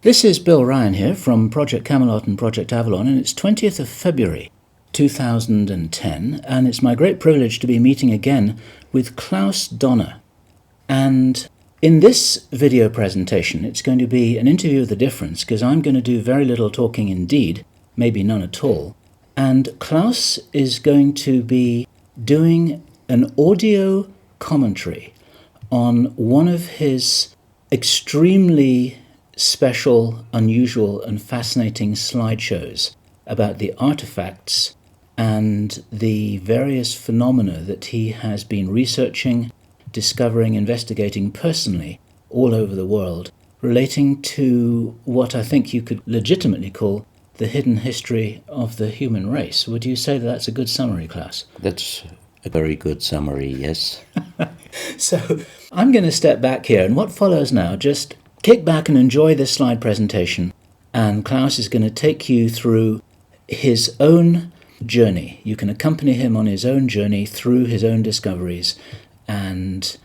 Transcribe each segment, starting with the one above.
This is Bill Ryan here from Project Camelot and Project Avalon, and it's 20th of February 2010, and it's my great privilege to be meeting again with Klaus Dona. And in this video presentation, it's going to be an interview of the difference, because I'm going to do very little talking indeed, maybe none at all. And Klaus is going to be doing an audio commentary on one of his extremely special, unusual, and fascinating slideshows about the artifacts and the various phenomena that he has been researching, discovering, investigating personally all over the world, relating to what I think you could legitimately call the hidden history of the human race. Would you say that that's a good summary, Klaus? That's a very good summary, yes. So I'm going to step back here, and what follows now, just kick back and enjoy this slide presentation, and Klaus is going to take you through his own journey. You can accompany him on his own journey through his own discoveries. And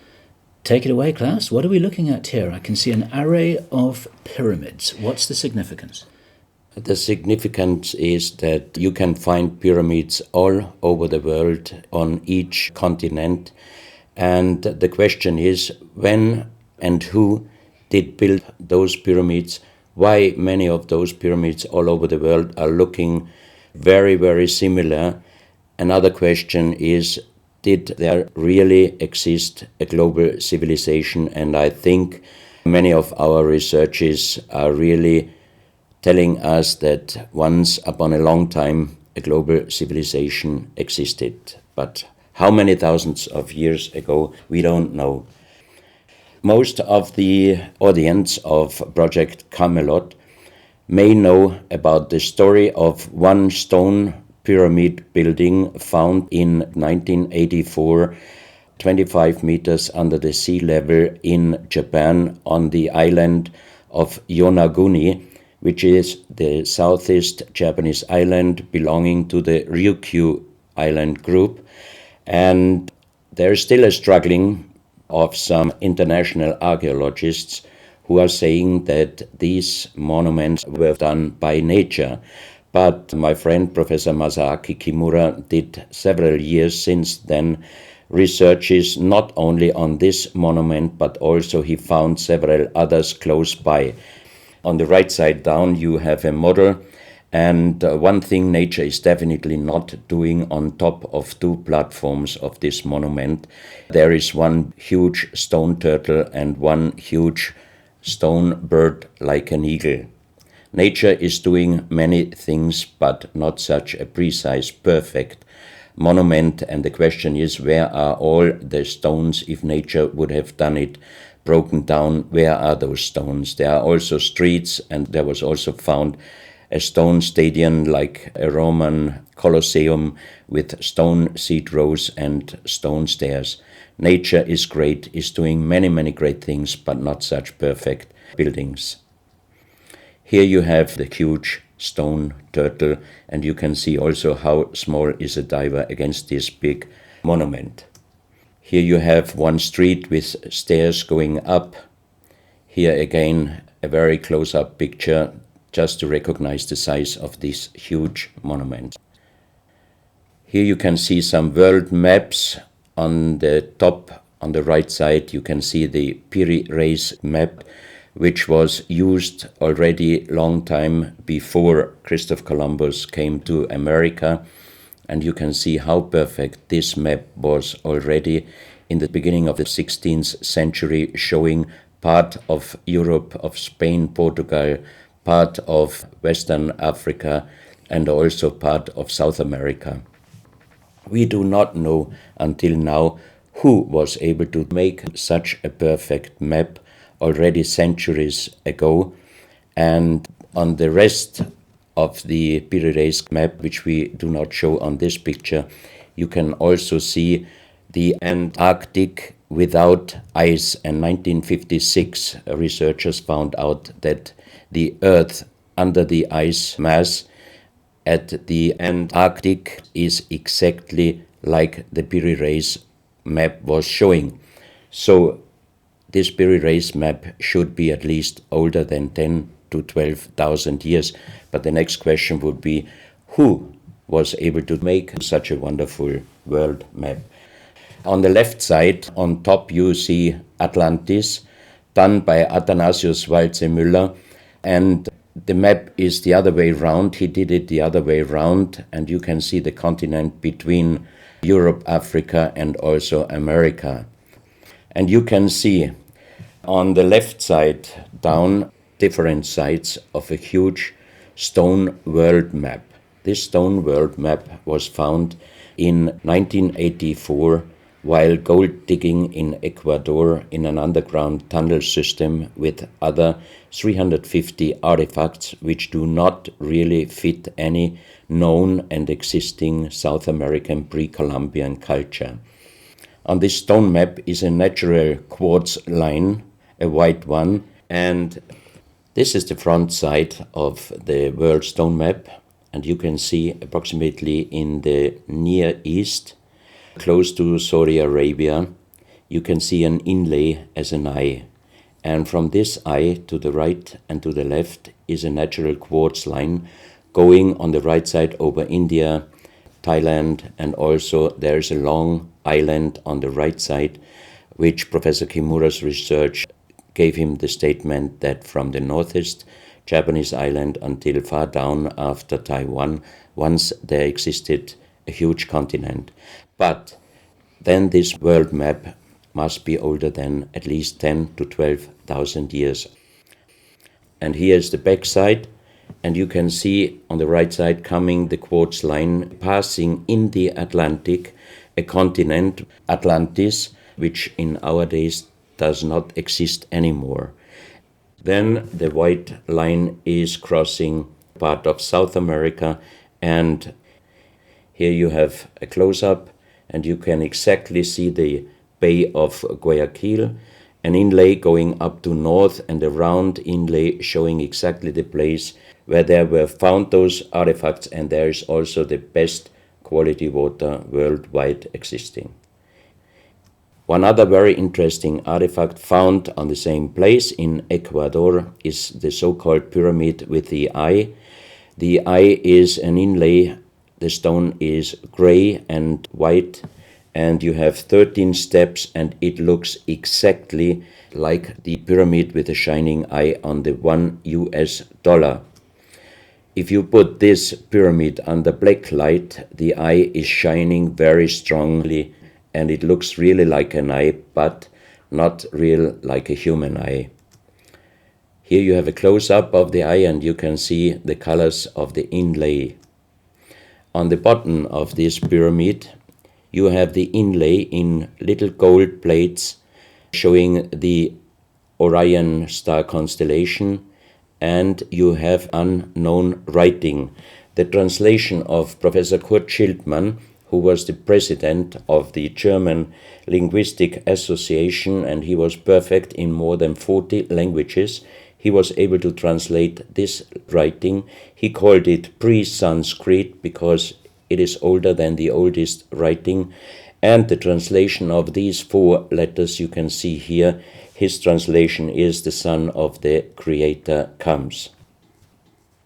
take it away, Klaus. What are we looking at here? I can see an array of pyramids. What's the significance? The significance is that you can find pyramids all over the world, on each continent. And the question is, when and who did build those pyramids? Why many of those pyramids all over the world are looking very, very similar? Another question is, did there really exist a global civilization? And I think many of our researches are really telling us that once upon a long time a global civilization existed. But how many thousands of years ago, we don't know. Most of the audience of Project Camelot may know about the story of one stone pyramid building found in 1984, 25 meters under the sea level in Japan, on the island of Yonaguni, which is the southeast Japanese island belonging to the Ryukyu island group. And there is still a struggling of some international archaeologists who are saying that these monuments were done by nature. But my friend Professor Masaaki Kimura did several years since then researches not only on this monument, but also he found several others close by. On the right side down you have a model, and one thing nature is definitely not doing on top of two platforms of this monument. There is one huge stone turtle and one huge stone bird like an eagle. Nature is doing many things, but not such a precise, perfect monument. And the question is, where are all the stones? If nature would have done it broken down, where are those stones? There are also streets, and there was also found a stone stadium like a Roman Colosseum with stone seat rows and stone stairs. Nature is great, is doing many, many great things, but not such perfect buildings. Here you have the huge stone turtle, and you can see also how small is a diver against this big monument. Here you have one street with stairs going up. Here again a very close-up picture just to recognize the size of this huge monument. Here you can see some world maps. On the top, on the right side, you can see the Piri Reis map, which was used already long time before Christopher Columbus came to America. And you can see how perfect this map was already in the beginning of the 16th century, showing part of Europe, of Spain, Portugal, part of Western Africa, and also part of South America. We do not know until now who was able to make such a perfect map already centuries ago. And on the rest of the Piri Reis map, which we do not show on this picture, you can also see the Antarctic without ice. In 1956, researchers found out that the Earth under the ice mass at the Antarctic is exactly like the Piri Reis map was showing. So this Piri Reis map should be at least older than 10 to 12,000 years. But the next question would be, who was able to make such a wonderful world map? On the left side, on top, you see Atlantis, done by Athanasius Walzemüller, and the map is the other way round. He did it the other way round, and you can see the continent between Europe, Africa, and also America. And you can see on the left side down different sides of a huge stone world map. This stone world map was found in 1984 while gold digging in Ecuador in an underground tunnel system with other 350 artifacts which do not really fit any known and existing South American pre-Columbian culture. On this stone map is a natural quartz line, a white one, and this is the front side of the world stone map, and you can see approximately in the Near East, close to Saudi Arabia, you can see an inlay as an eye. And from this eye to the right and to the left is a natural quartz line going on the right side over India, Thailand, and also there is a long island on the right side, which Professor Kimura's research gave him the statement that from the northeast Japanese island until far down after Taiwan, once there existed a huge continent. But then this world map must be older than at least 10 to 12,000 years. And here is the back side, and you can see on the right side coming the quartz line passing in the Atlantic, a continent, Atlantis, which in our days does not exist anymore. Then the white line is crossing part of South America, and here you have a close-up, and you can exactly see the Bay of Guayaquil, an inlay going up to north, and a round inlay showing exactly the place where there were found those artifacts, and there is also the best quality water worldwide existing. One other very interesting artifact found on the same place in Ecuador is the so-called pyramid with the eye. The eye is an inlay. The stone is gray and white, and you have 13 steps, and it looks exactly like the pyramid with a shining eye on the $1. If you put this pyramid under black light, the eye is shining very strongly, and it looks really like an eye, but not real like a human eye. Here you have a close-up of the eye, and you can see the colors of the inlay. On the bottom of this pyramid, you have the inlay in little gold plates showing the Orion star constellation, and you have unknown writing. The translation of Professor Kurt Schildmann, who was the president of the German Linguistic Association, and he was perfect in more than 40 languages. He was able to translate this writing. He called it pre-Sanskrit because it is older than the oldest writing. And the translation of these 4 letters you can see here, his translation is "the Son of the Creator comes."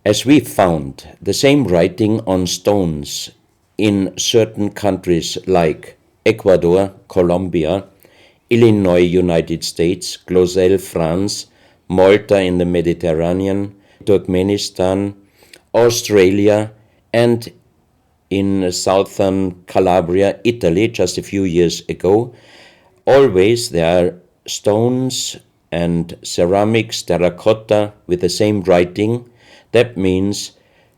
As we found the same writing on stones in certain countries like Ecuador, Colombia, Illinois, United States, Clausel, France, Malta in the Mediterranean, Turkmenistan, Australia, and in southern Calabria, Italy, just a few years ago. Always there are stones and ceramics, terracotta with the same writing. That means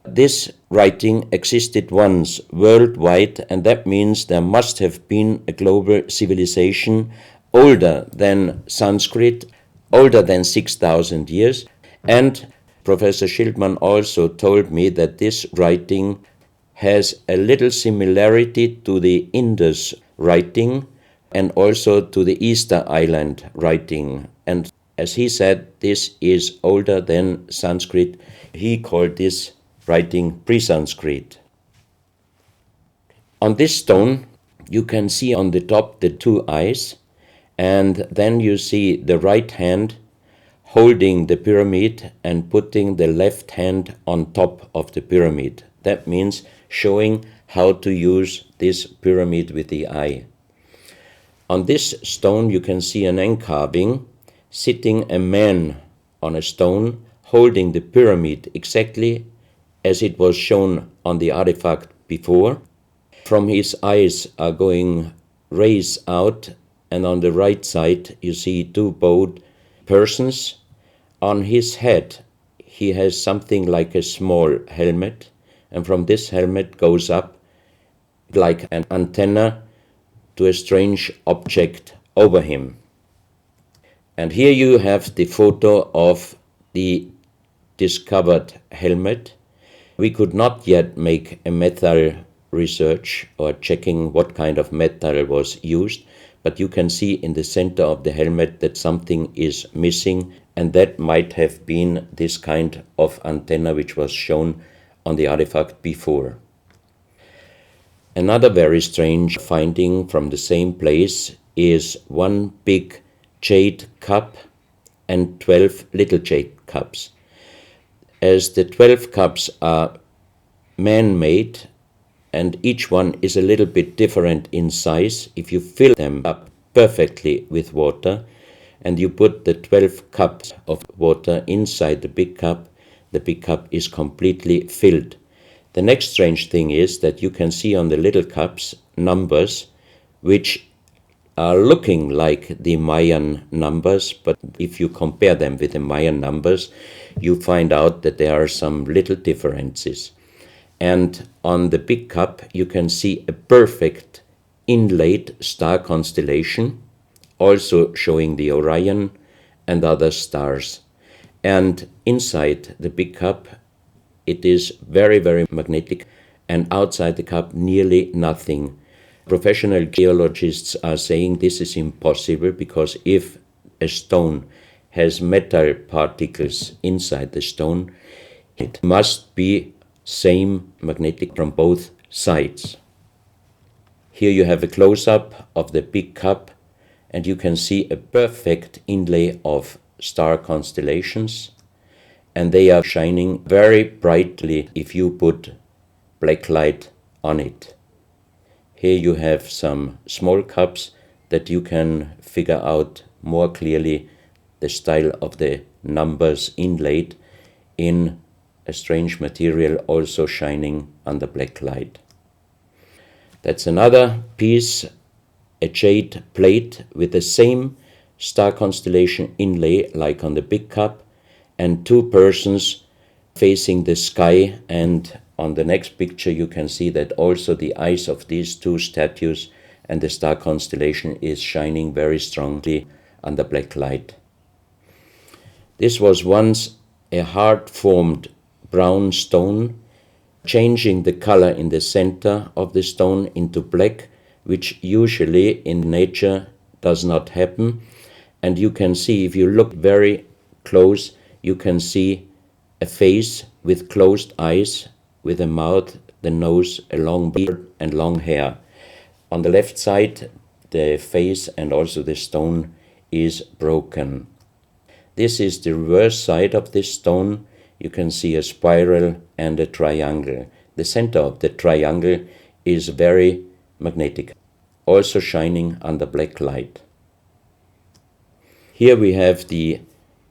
this writing existed once worldwide, and that means there must have been a global civilization older than Sanskrit, older than 6,000 years. And Professor Schildmann also told me that this writing has a little similarity to the Indus writing and also to the Easter Island writing. And as he said, this is older than Sanskrit. He called this writing pre-Sanskrit. On this stone, you can see on the top the 2 eyes, and then you see the right hand holding the pyramid and putting the left hand on top of the pyramid. That means showing how to use this pyramid with the eye. On this stone you can see an engraving, sitting a man on a stone holding the pyramid exactly as it was shown on the artifact before. From his eyes are going rays out, and on the right side you see two bowed persons. On his head he has something like a small helmet, and from this helmet goes up like an antenna to a strange object over him. And here you have the photo of the discovered helmet. We could not yet make a metal research or checking what kind of metal was used, but you can see in the center of the helmet that something is missing, and that might have been this kind of antenna which was shown on the artifact before. Another very strange finding from the same place is one big jade cup and 12 little jade cups. As the 12 cups are man-made and each one is a little bit different in size, if you fill them up perfectly with water and you put the 12 cups of water inside the big cup is completely filled. The next strange thing is that you can see on the little cups numbers which are looking like the Mayan numbers, but if you compare them with the Mayan numbers, you find out that there are some little differences. And on the big cup, you can see a perfect inlaid star constellation, also showing the Orion and other stars. And inside the big cup, it is very, very magnetic, and outside the cup, nearly nothing. Professional geologists are saying this is impossible because if a stone has metal particles inside the stone, it must be same magnetic from both sides. Here you have a close-up of the big cup, and you can see a perfect inlay of star constellations, and they are shining very brightly if you put black light on it. Here you have some small cups that you can figure out more clearly the style of the numbers inlaid in a strange material also shining under black light. That's another piece, a jade plate with the same star constellation inlay like on the big cup, and two persons facing the sky, and on the next picture you can see that also the eyes of these two statues and the star constellation is shining very strongly under black light. This was once a hard-formed brown stone, changing the color in the center of the stone into black, which usually in nature does not happen. And you can see, if you look very close, you can see a face with closed eyes, with a mouth, the nose, a long beard and long hair. On the left side, the face and also the stone is broken. This is the reverse side of this stone. You can see a spiral and a triangle. The center of the triangle is very magnetic, also shining under black light. Here we have the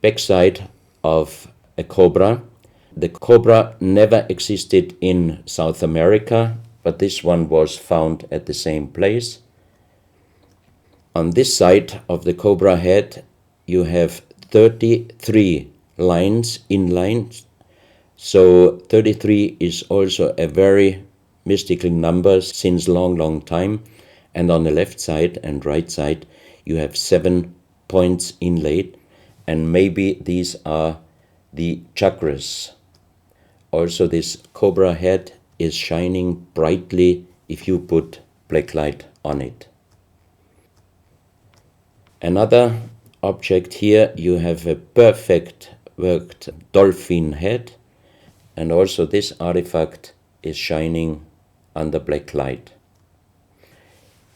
backside of a cobra. The cobra never existed in South America, but this one was found at the same place. On this side of the cobra head, you have 33 lines in lines. So 33 is also a very mystical number since long time. And on the left side and right side, you have 7 points inlaid, and maybe these are the chakras. Also, this cobra head is shining brightly if you put black light on it. Another object here, you have a perfect worked dolphin head, and also this artifact is shining under black light.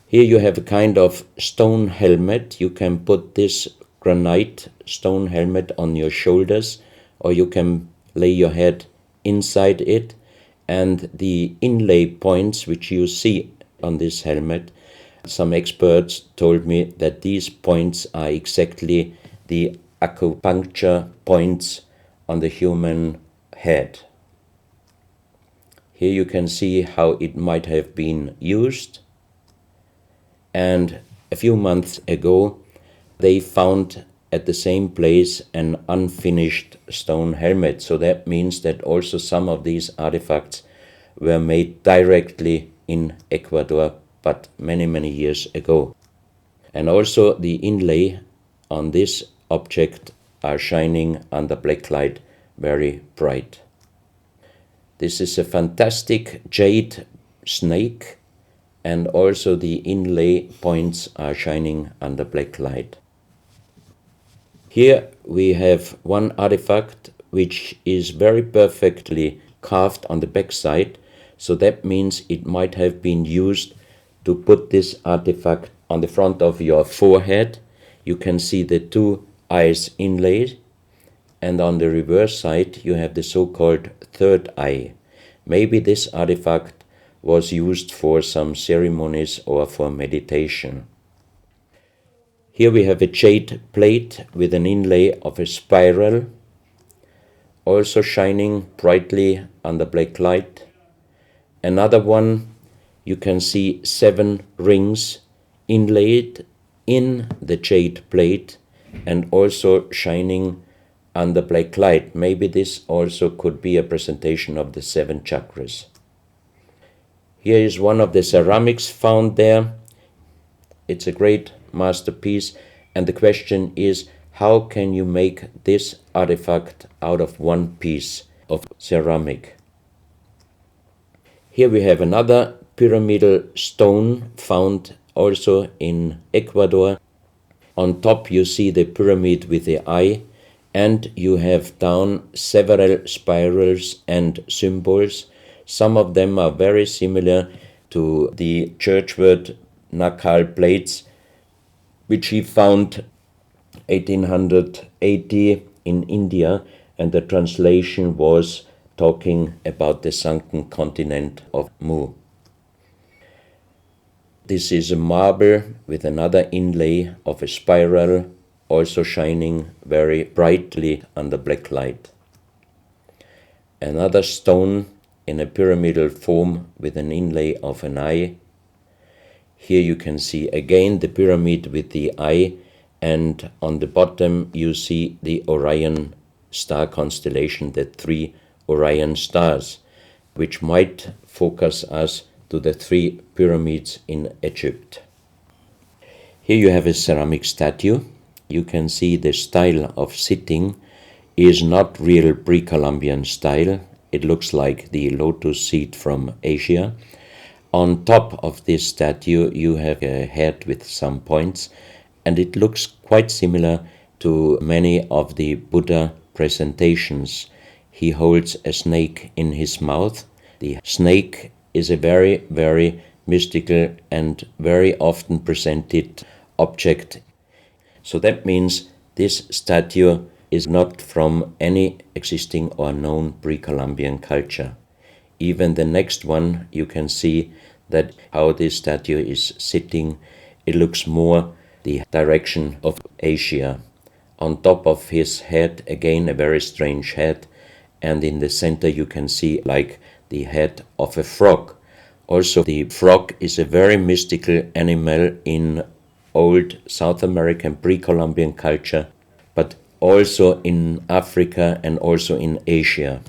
Here you have a kind of stone helmet. You can put this granite stone helmet on your shoulders, or you can lay your head inside it, and the inlay points which you see on this helmet, some experts told me that these points are exactly the acupuncture points on the human head. Here you can see how it might have been used. And a few months ago, they found at the same place an unfinished stone helmet. So that means that also some of these artifacts were made directly in Ecuador, but many, many years ago. And also the inlay on this object are shining under black light very bright. This is a fantastic jade snake, and also the inlay points are shining under black light. Here we have one artifact which is very perfectly carved on the backside, so that means it might have been used to put this artifact on the front of your forehead. You can see the two eyes inlaid, and on the reverse side you have the so-called third eye. Maybe this artifact was used for some ceremonies or for meditation. Here we have a jade plate with an inlay of a spiral, also shining brightly under black light. Another one, you can see 7 rings inlaid in the jade plate and also shining under black light. Maybe this also could be a presentation of the 7 chakras. Here is one of the ceramics found there. It's a great masterpiece, and the question is, how can you make this artifact out of one piece of ceramic? Here we have another pyramidal stone found also in Ecuador. On top you see the pyramid with the eye, and you have down several spirals and symbols. Some of them are very similar to the churchward Nakal plates, which he found 1880 in India, and the translation was talking about the sunken continent of Mu. This is a marble with another inlay of a spiral, also shining very brightly under black light. Another stone in a pyramidal form with an inlay of an eye. Here you can see again the pyramid with the eye, and on the bottom you see the Orion star constellation, the 3 Orion stars, which might focus us to the 3 pyramids in Egypt. Here you have a ceramic statue. You can see the style of sitting is not real pre-Columbian style. It looks like the lotus seat from Asia. On top of this statue you have a head with some points, and it looks quite similar to many of the Buddha presentations. He holds a snake in his mouth. The snake is a very, very mystical and very often presented object. So that means this statue is not from any existing or known pre-Columbian culture. Even the next one, you can see that how this statue is sitting, it looks more the direction of Asia. On top of his head, again a very strange head, and in the center you can see like the head of a frog. Also, the frog is a very mystical animal in old South American pre-Columbian culture, but also in Africa and also in Asia.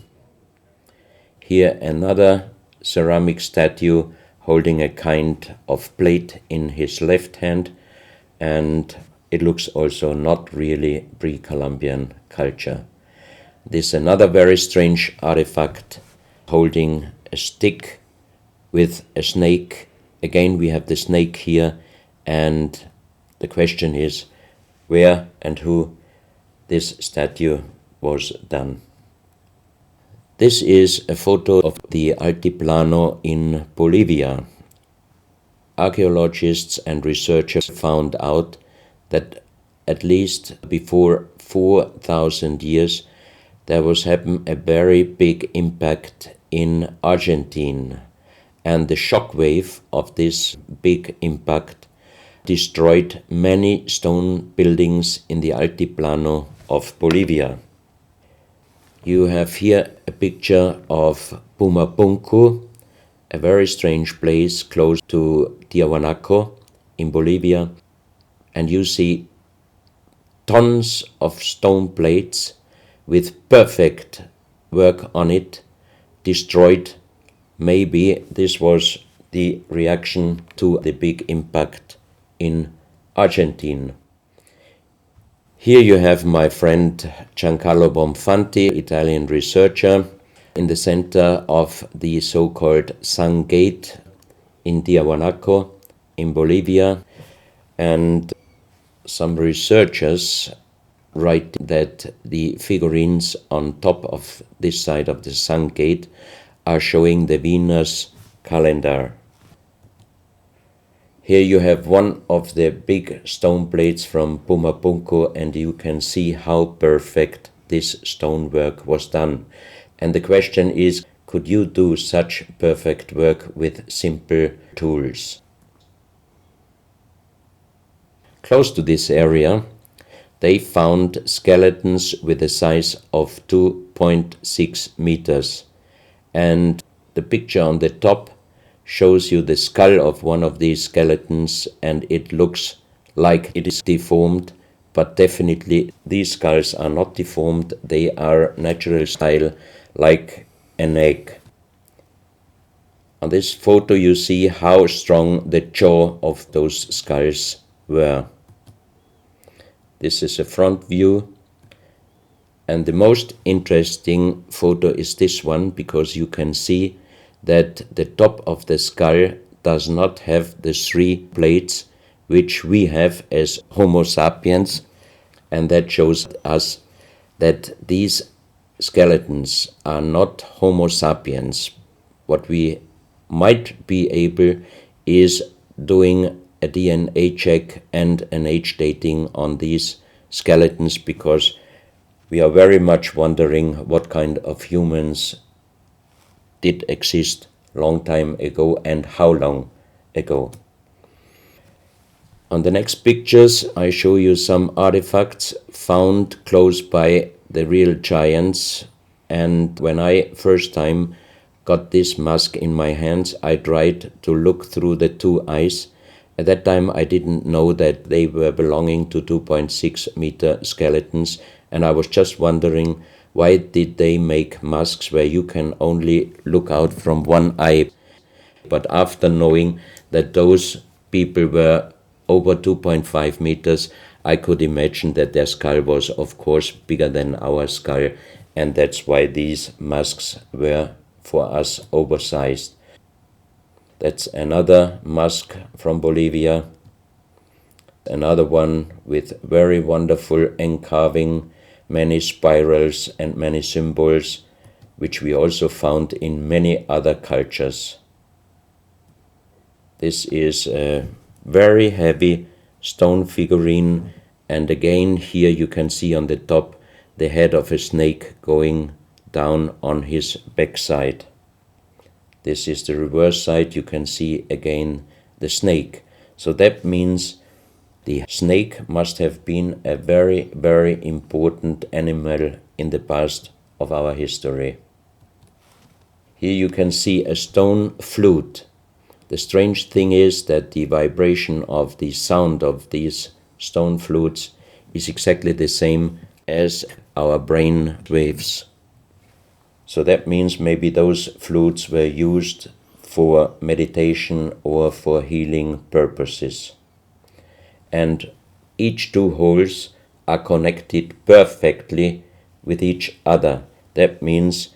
Here another ceramic statue holding a kind of plate in his left hand, and it looks also not really pre-Columbian culture. This is another very strange artifact holding a stick with a snake. Again we have the snake here, and the question is where and who this statue was done. This is a photo of the Altiplano in Bolivia. Archaeologists and researchers found out that at least before 4,000 years, there was happen a very big impact in Argentina, and the shock wave of this big impact destroyed many stone buildings in the Altiplano of Bolivia. You have here a picture of Pumapunku, a very strange place close to Tiahuanaco in Bolivia, and you see tons of stone plates with perfect work on it destroyed. Maybe this was the reaction to the big impact in Argentina. Here you have my friend Giancarlo Bonfanti, Italian researcher, in the center of the so-called Sun Gate in Tiahuanaco in Bolivia. And some researchers write that the figurines on top of this side of the Sun Gate are showing the Venus calendar. Here you have one of the big stone plates from Pumapunku, and you can see how perfect this stonework was done. And the question is, could you do such perfect work with simple tools? Close to this area, they found skeletons with a size of 2.6 meters. And the picture on the top shows you the skull of one of these skeletons, and it looks like it is deformed, but definitely these skulls are not deformed. They are natural style, like an egg. On this photo you see how strong the jaw of those skulls were. This is a front view, and the most interesting photo is this one, because you can see that the top of the skull does not have the 3 plates which we have as Homo sapiens, and that shows us that these skeletons are not Homo sapiens. What we might be able is doing a DNA check and an age dating on these skeletons, because we are very much wondering what kind of humans did exist long time ago and how long ago. On the next pictures I show you some artifacts found close by the real giants, and when I first time got this mask in my hands, I tried to look through the 2 eyes. At that time I didn't know that they were belonging to 2.6 meter skeletons, and I was just wondering, why did they make masks where you can only look out from one eye? But after knowing that those people were over 2.5 meters, I could imagine that their skull was of course bigger than our skull, and that's why these masks were for us oversized. That's another mask from Bolivia, another one with very wonderful encarving, many spirals and many symbols, which we also found in many other cultures. This is a very heavy stone figurine, and again here you can see on the top the head of a snake going down on his backside. This is the reverse side. You can see again the snake. So that means the snake must have been a very, very important animal in the past of our history. Here you can see a stone flute. The strange thing is that the vibration of the sound of these stone flutes is exactly the same as our brain waves. So that means maybe those flutes were used for meditation or for healing purposes. And each 2 holes are connected perfectly with each other. That means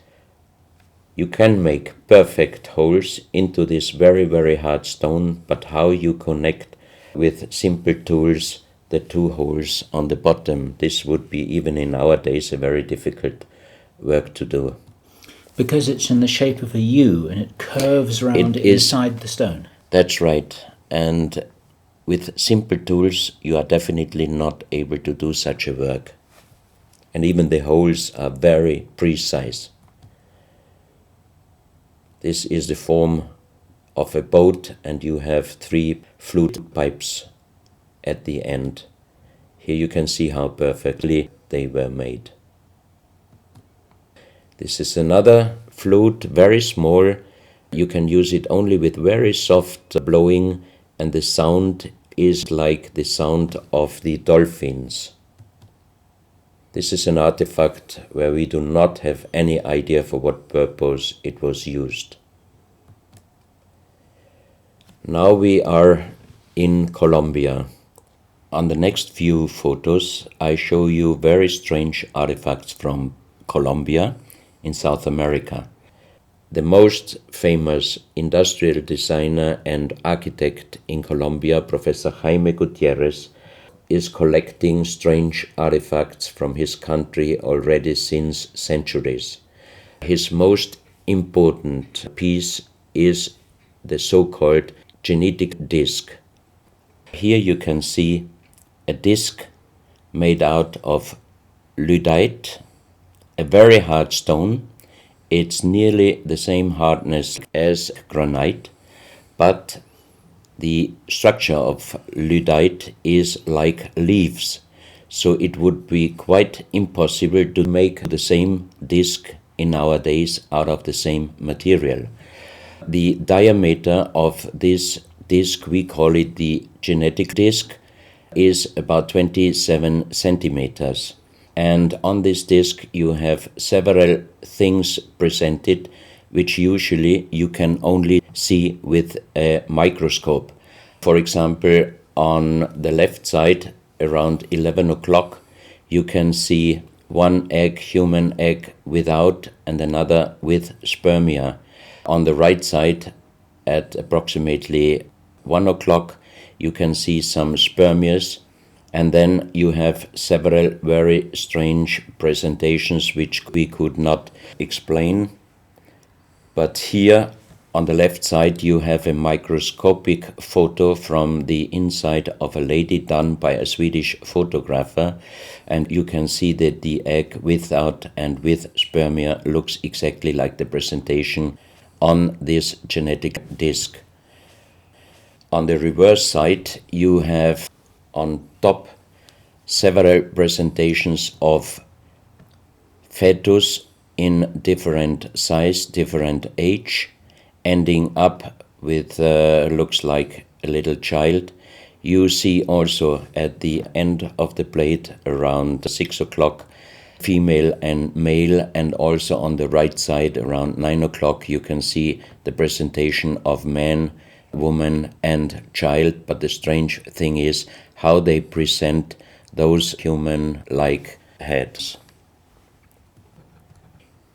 you can make perfect holes into this very, very hard stone, but how you connect with simple tools the 2 holes on the bottom, this would be even in our days a very difficult work to do. Because it's in the shape of a U and it curves around inside the stone. That's right. And with simple tools, you are definitely not able to do such a work. And even the holes are very precise. This is the form of a boat, and you have 3 flute pipes at the end. Here you can see how perfectly they were made. This is another flute, very small. You can use it only with very soft blowing, and the sound is like the sound of the dolphins. This is an artifact where we do not have any idea for what purpose it was used. Now we are in Colombia. On the next few photos, I show you very strange artifacts from Colombia in South America. The most famous industrial designer and architect in Colombia, Professor Jaime Gutierrez, is collecting strange artifacts from his country already since centuries. His most important piece is the so-called genetic disc. Here you can see a disc made out of lyddite, a very hard stone. It's nearly the same hardness as granite, but the structure of lyddite is like leaves, so it would be quite impossible to make the same disc in nowadays out of the same material. The diameter of this disc, we call it the genetic disc, is about 27 centimeters. And on this disc you have several things presented which usually you can only see with a microscope. For example, on the left side, around 11 o'clock, you can see one egg, human egg, without, and another with spermia. On the right side, at approximately 1 o'clock, you can see some spermias, and then you have several very strange presentations which we could not explain. But here on the left side you have a microscopic photo from the inside of a lady done by a Swedish photographer, and you can see that the egg without and with spermia looks exactly like the presentation on this genetic disc. On the reverse side you have on top several presentations of fetus in different size, different age, ending up with looks like a little child. You see also at the end of the plate around 6 o'clock female and male, and also on the right side around 9 o'clock you can see the presentation of man, woman and child. But the strange thing is how they present those human-like heads.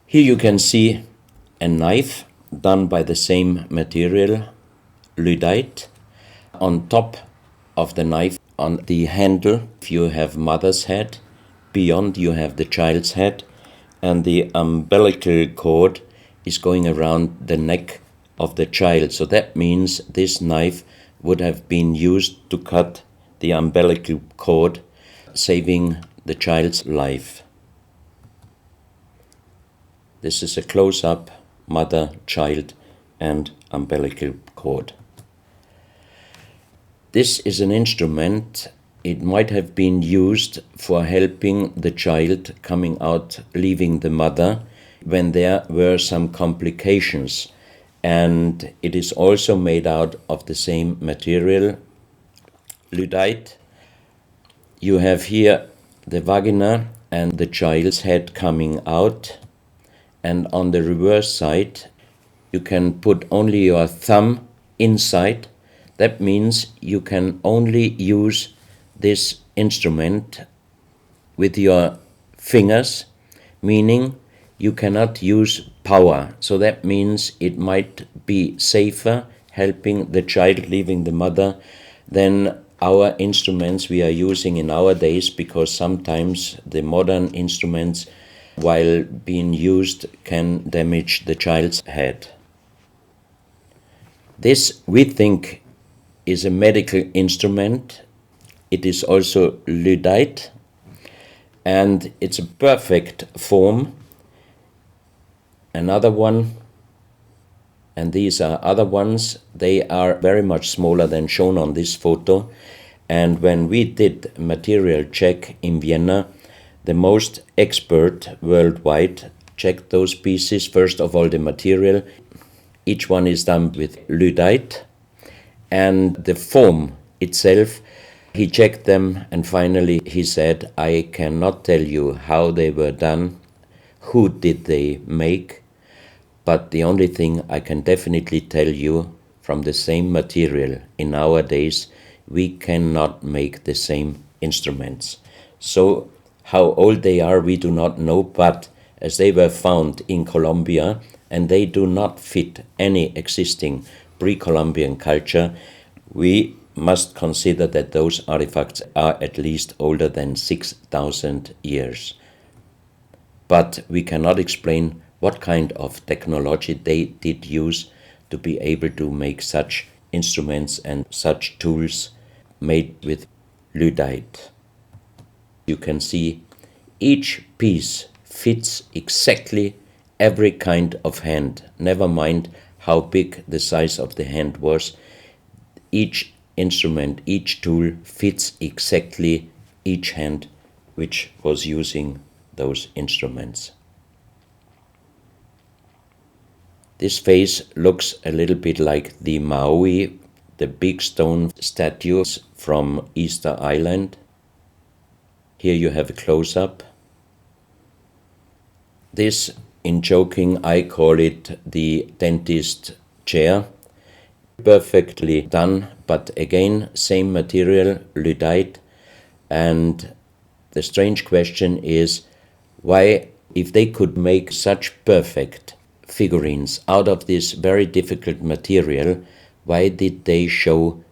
Here you can see a knife done by the same material, lyddite. On top of the knife, on the handle, you have mother's head. Beyond you have the child's head, and the umbilical cord is going around the neck of the child. So that means this knife would have been used to cut the umbilical cord, saving the child's life. This is a close-up mother, child and umbilical cord. This is an instrument. It might have been used for helping the child coming out, leaving the mother, when there were some complications. And it is also made out of the same material, lyddite. You have here the vagina and the child's head coming out. And on the reverse side, you can put only your thumb inside. That means you can only use this instrument with your fingers, meaning you cannot use power. So that means it might be safer helping the child leaving the mother than our instruments we are using in our days, because sometimes the modern instruments, while being used, can damage the child's head. This, we think, is a medical instrument. It is also lyddite, and it's a perfect form. Another one, and these are other ones, they are very much smaller than shown on this photo. And when we did a material check in Vienna, the most expert worldwide checked those pieces. First of all, the material. Each one is done with lyddite, and the form itself, he checked them, and finally he said, I cannot tell you how they were done, who did they make, but the only thing I can definitely tell you, from the same material in our days, we cannot make the same instruments. So how old they are, we do not know, but as they were found in Colombia, and they do not fit any existing pre-Columbian culture, we must consider that those artifacts are at least older than 6,000 years. But we cannot explain what kind of technology they did use to be able to make such instruments and such tools made with lyddite. You can see each piece fits exactly every kind of hand, never mind how big the size of the hand was. Each instrument, each tool fits exactly each hand which was using those instruments. This face looks a little bit like the Maui, the big stone statues from Easter Island. Here you have a close-up. This, in joking, I call it the dentist chair. Perfectly done, but again, same material, lyddite. And the strange question is, why, if they could make such perfect figurines out of this very difficult material, why did they show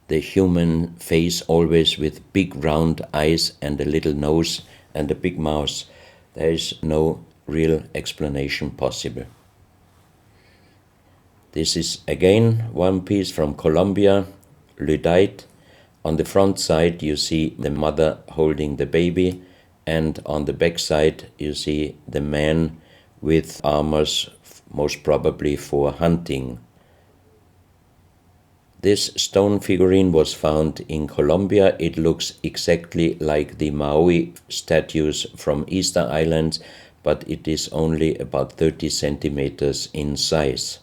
the human face always with big round eyes and a little nose and a big mouth? There is no real explanation possible. This is again one piece from Colombia, lyddite. On the front side you see the mother holding the baby, and on the back side you see the man with armors, most probably for hunting. This stone figurine was found in Colombia. It looks exactly like the Maui statues from Easter Islands, but it is only about 30 centimeters in size.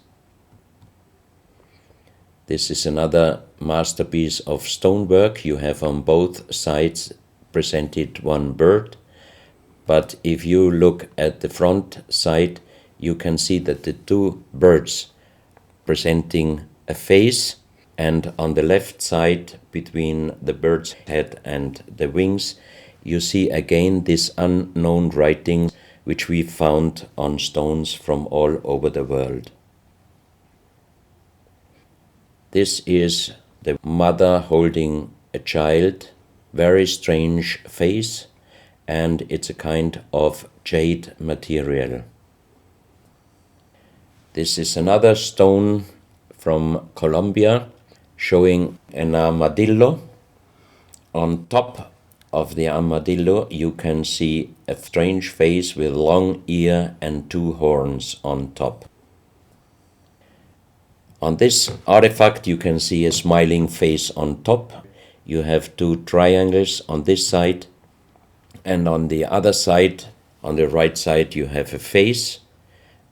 This is another masterpiece of stonework. You have on both sides presented one bird, but if you look at the front side, you can see that the two birds presenting a face, and on the left side, between the bird's head and the wings, you see again this unknown writing which we found on stones from all over the world. This is the mother holding a child, very strange face, and it's a kind of jade material. This is another stone from Colombia showing an armadillo. On top of the armadillo you can see a strange face with long ear and two horns on top. On this artifact you can see a smiling face on top. You have two triangles on this side, and on the other side, on the right side, you have a face.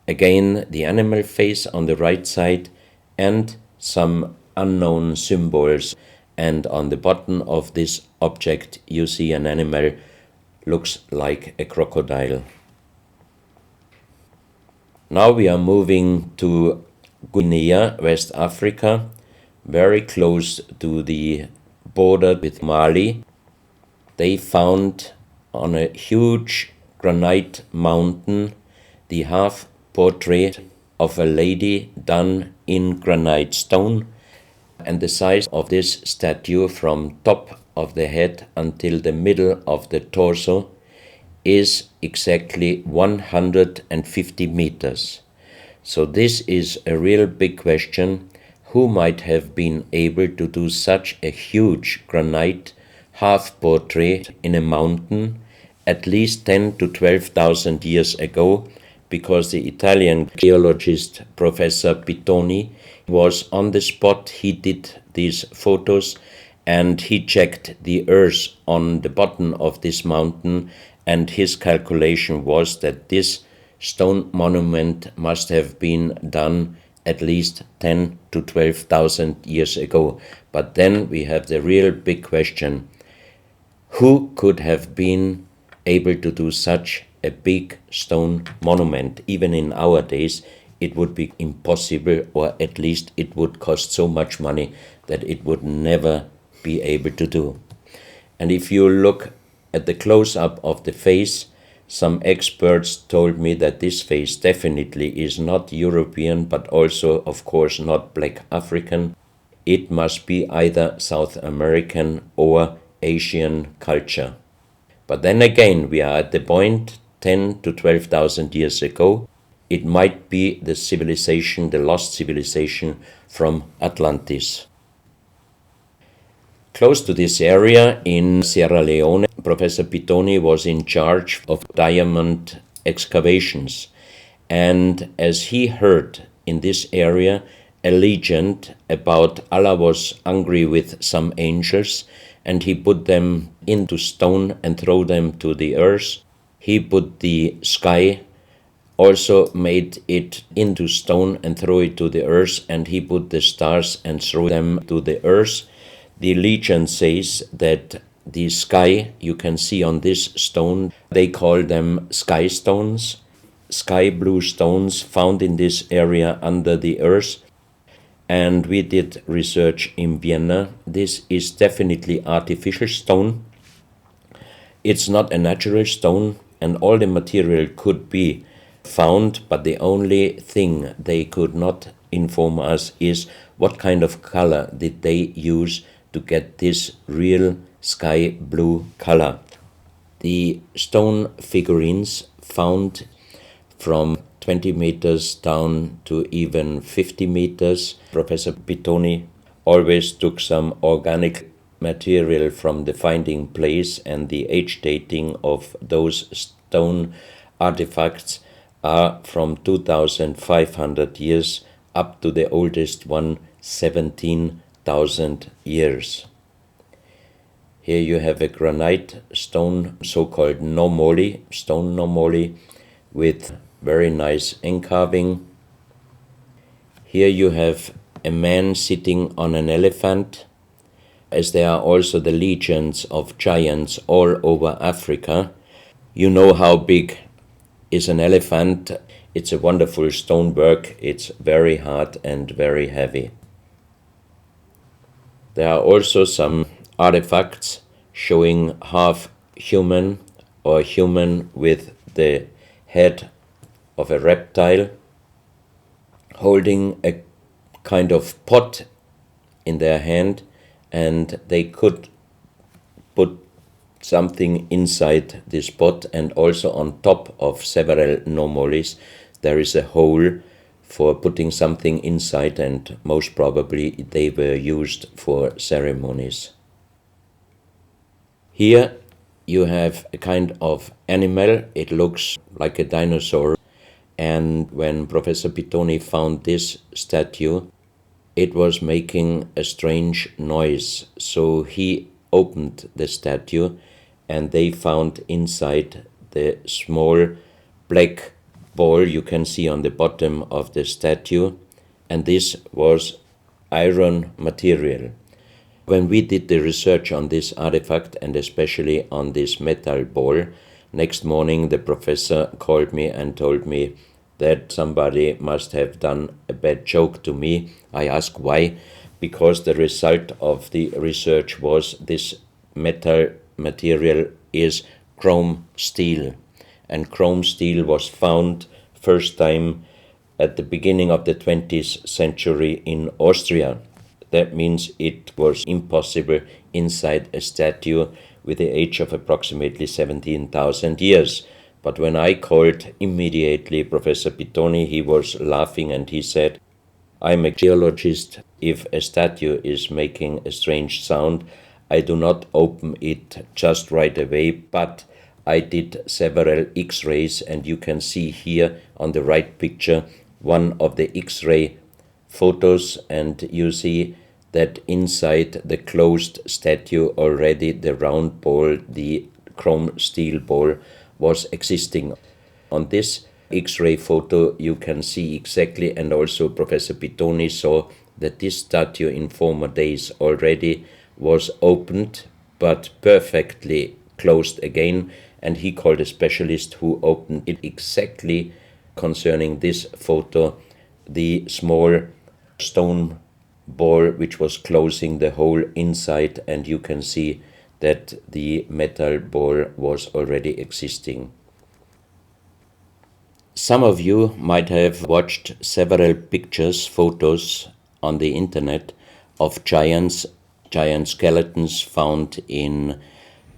Again, the animal face on the right side, and some unknown symbols. And on the bottom of this object you see an animal, looks like a crocodile. Now we are moving to Guinea, West Africa, very close to the border with Mali. They found on a huge granite mountain the half portrait of a lady done in granite stone, and the size of this statue from top of the head until the middle of the torso is exactly 150 meters. So this is a real big question. who might have been able to do such a huge granite half-portrait in a mountain at least 10 to 12,000 years ago, because the Italian geologist Professor Pittoni was on the spot. He did these photos and he checked the earth on the bottom of this mountain, and his calculation was that this stone monument must have been done at least 10 to 12,000 years ago. But then we have the real big question: who could have been able to do such a big stone monument? Even in our days, it would be impossible, or at least it would cost so much money that it would never be able to do. And if you look at the close-up of the face, some experts told me that this face definitely is not European, but also, of course, not Black African. It must be either South American or Asian culture. But then again, we are at the point 10 to 12,000 years ago. It might be the civilization, the lost civilization from Atlantis. Close to this area in Sierra Leone, Professor Pittoni was in charge of diamond excavations. And as he heard in this area a legend about Allah was angry with some angels, and he put them into stone and throw them to the earth. He put the sky, also made it into stone and throw it to the earth, and he put the stars and throw them to the earth. The legend says that the sky you can see on this stone, they call them sky stones, sky blue stones found in this area under the earth. And we did research in Vienna. This is definitely artificial stone. It's not a natural stone, and all the material could be found, but the only thing they could not inform us is what kind of color did they use to get this real sky blue color. The stone figurines found from 20 meters down to even 50 meters. Professor Pittoni always took some organic material from the finding place, and the age dating of those stone artifacts are from 2,500 years up to the oldest one, 17,000 years. Here you have a granite stone, so-called nomoli, stone nomoli, with very nice encarving. Here you have a man sitting on an elephant, as there are also the legends of giants all over Africa. You know how big is an elephant. It's a wonderful stonework. It's very hard and very heavy. There are also some artifacts showing half human or human with the head of a reptile, holding a kind of pot in their hand, and they could put something inside this pot, and also on top of several nomolis there is a hole for putting something inside, and most probably they were used for ceremonies. Here you have a kind of animal. It looks like a dinosaur. And when Professor Pittoni found this statue, it was making a strange noise. So he opened the statue, and they found inside the small black ball you can see on the bottom of the statue, and this was iron material. When we did the research on this artifact, and especially on this metal ball, next morning the professor called me and told me that somebody must have done a bad joke to me. I asked why, because the result of the research was this metal material is chrome steel, and chrome steel was found first time at the beginning of the 20th century in Austria. That means it was impossible inside a statue with the age of approximately 17,000 years. But when I called immediately Professor Pittoni, he was laughing and he said, I'm a geologist. If a statue is making a strange sound, I do not open it just right away, but I did several X-rays, and you can see here on the right picture one of the X-ray photos, and you see that inside the closed statue already the round ball, the chrome steel ball, was existing. On this X-ray photo you can see exactly, and also Professor Pitoni saw that this statue in former days already was opened but perfectly closed again, and he called a specialist who opened it exactly concerning this photo, the small stone ball which was closing the hole inside, and you can see that the metal ball was already existing. Some of you might have watched several pictures, photos on the internet of giant skeletons found in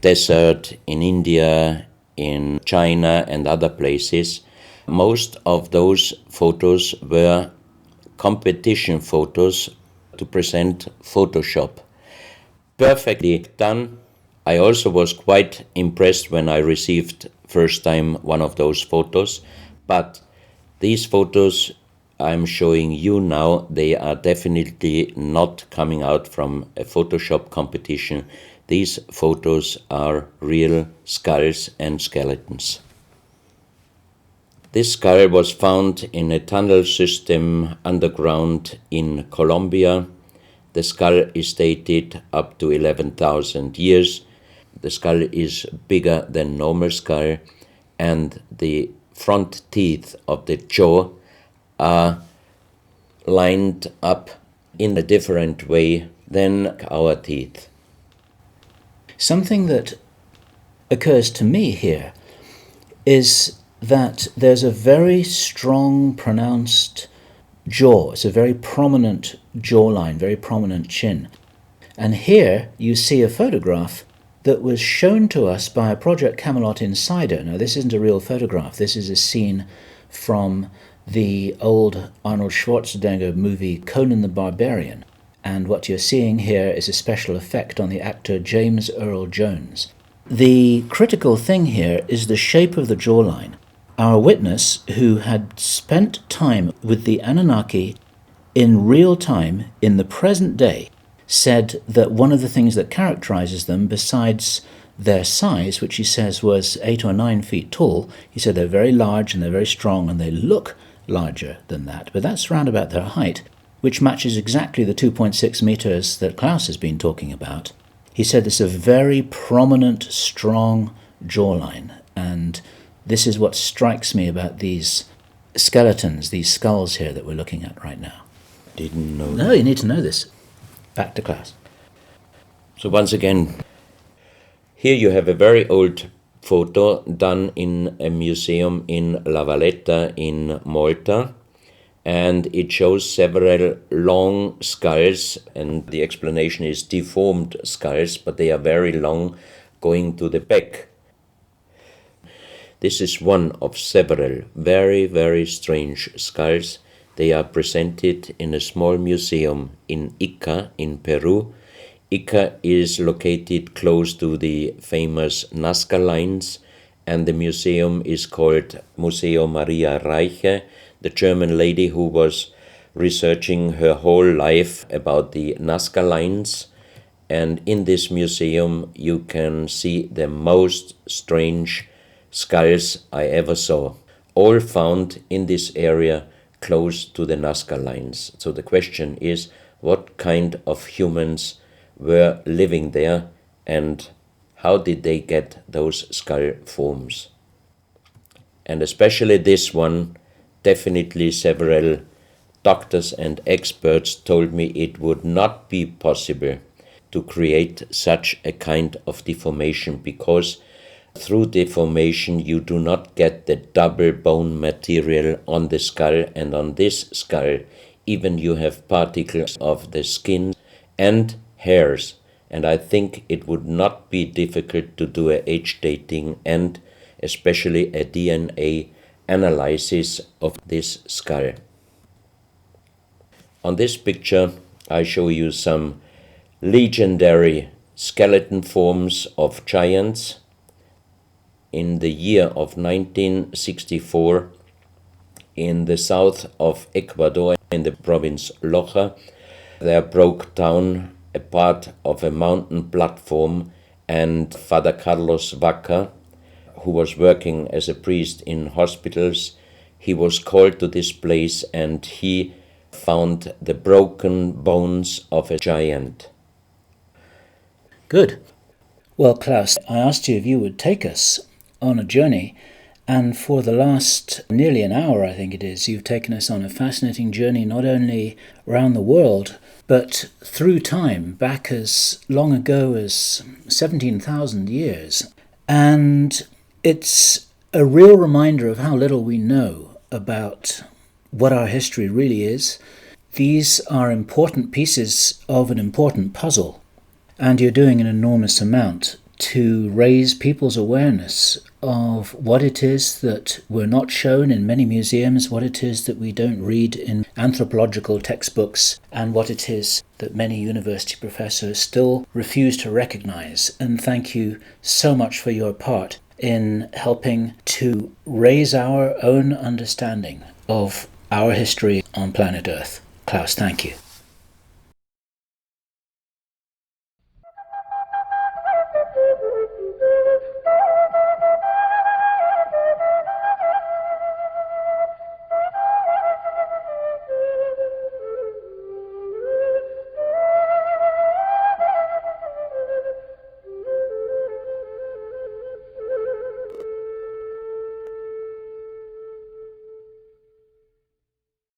desert, in India, in China and other places. Most of those photos were competition photos to present Photoshop. Perfectly done. I also was quite impressed when I received first time one of those photos, but these photos I'm showing you now, they are definitely not coming out from a Photoshop competition. These photos are real skulls and skeletons. This skull was found in a tunnel system underground in Colombia. The skull is dated up to 11,000 years. The skull is bigger than normal skull, and the front teeth of the jaw are lined up in a different way than our teeth. Something that occurs to me here is that there's a very strong, pronounced jaw. It's a very prominent jawline, very prominent chin. And here you see a photograph that was shown to us by a Project Camelot insider. Now, this isn't a real photograph. This is a scene from the old Arnold Schwarzenegger movie Conan the Barbarian. And what you're seeing here is a special effect on the actor James Earl Jones. The critical thing here is the shape of the jawline. Our witness, who had spent time with the Anunnaki in real time, in the present day, said that one of the things that characterizes them, besides their size, which he says was 8 or 9 feet tall, he said they're very large and they're very strong and they look larger than that. But that's round about their height, which matches exactly the 2.6 meters that Klaus has been talking about. He said it's a very prominent, strong jawline, and this is what strikes me about these skeletons, these skulls here that we're looking at right now. Didn't know. No, you need to know this. Back to Klaus. So once again, here you have a very old photo done in a museum in La Valletta in Malta, and it shows several long skulls, and the explanation is deformed skulls, but they are very long, going to the back. This is one of several very, very strange skulls. They are presented in a small museum in Ica in Peru. Ica is located close to the famous Nazca lines, and the museum is called Museo Maria Reiche, the German lady who was researching her whole life about the Nazca lines. And in this museum you can see the most strange skulls I ever saw, all found in this area close to the Nazca lines. So the question is, what kind of humans were living there, and how did they get those skull forms? And especially this one, definitely several doctors and experts told me it would not be possible to create such a kind of deformation, because through deformation you do not get the double bone material on the skull, and on this skull even you have particles of the skin and hairs, and I think it would not be difficult to do a age dating and especially a DNA analysis of this skull. On this picture, I show you some legendary skeleton forms of giants. In the year of 1964, in the south of Ecuador, in the province Loja, there broke down a part of a mountain platform, and Father Carlos Vaca, who was working as a priest in hospitals, he was called to this place and he found the broken bones of a giant. Good. Well, Klaus, I asked you if you would take us on a journey, and for the last nearly an hour, I think it is, you've taken us on a fascinating journey not only around the world, but through time, back as long ago as 17,000 years. And it's a real reminder of how little we know about what our history really is. These are important pieces of an important puzzle, and you're doing an enormous amount to raise people's awareness of what it is that we're not shown in many museums, what it is that we don't read in anthropological textbooks, and what it is that many university professors still refuse to recognize. And thank you so much for your part in helping to raise our own understanding of our history on planet Earth. Klaus, thank you.